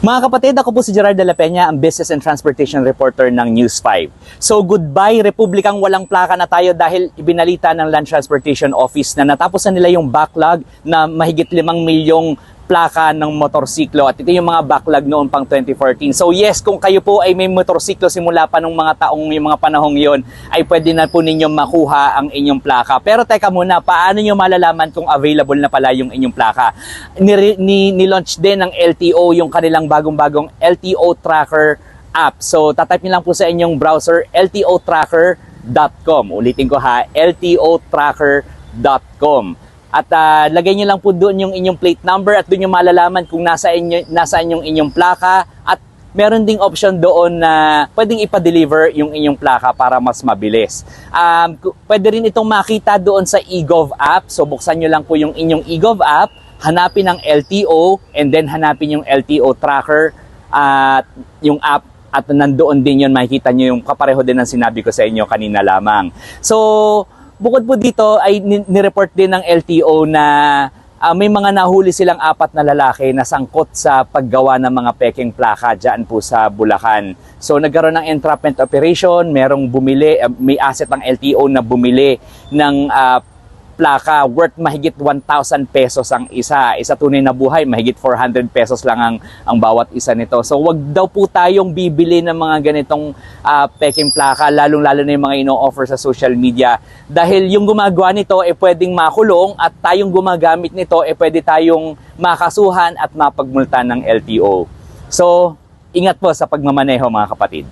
Mga kapatid, ako po si Gerard de la Peña, ang Business and Transportation Reporter ng News 5. So goodbye, Republikang walang plaka na tayo dahil ibinalita ng Land Transportation Office na natapos na nila yung backlog na mahigit 5 milyong plaka ng motorsiklo at ito yung mga backlog noon pang 2014. So yes, kung kayo po ay may motorsiklo simula pa nung mga taong yung mga panahong yon, ay pwede na po ninyo makuha ang inyong plaka. Pero teka muna, paano nyo malalaman kung available na pala yung inyong plaka? Ni-launch din ng LTO yung kanilang bagong-bagong LTO Tracker app. So tatype nyo lang po sa inyong browser ltotracker.com. Ulitin ko ha, ltotracker.com. At lagay nyo lang po doon yung inyong plate number at doon nyo malalaman kung nasaan yung inyong plaka. At meron ding option doon na pwedeng ipa-deliver yung inyong plaka para mas mabilis. Pwede rin itong makita doon sa eGov app. So buksan nyo lang po yung inyong eGov app, hanapin ang LTO, and then hanapin yung LTO Tracker at yung app. At nandoon din yun, makikita nyo yung kapareho din ng sinabi ko sa inyo kanina lamang. So bukod po dito ay nireport din ng LTO na may mga nahuli silang 4 na lalaki na sangkot sa paggawa ng mga pekeng plaka dyan po sa Bulacan. So nagkaroon ng entrapment operation, merong bumili, may asset ng LTO na bumili ng plaka worth mahigit 1,000 pesos ang isa. Isa tunay na buhay, mahigit 400 pesos lang ang bawat isa nito. So wag daw po tayong bibili ng mga ganitong peking plaka, lalong-lalo na yung mga ino-offer sa social media. Dahil yung gumagawa nito pwedeng makulong at tayong gumagamit nito pwede tayong makasuhan at mapagmulta ng LTO. So ingat po sa pagmamaneho mga kapatid.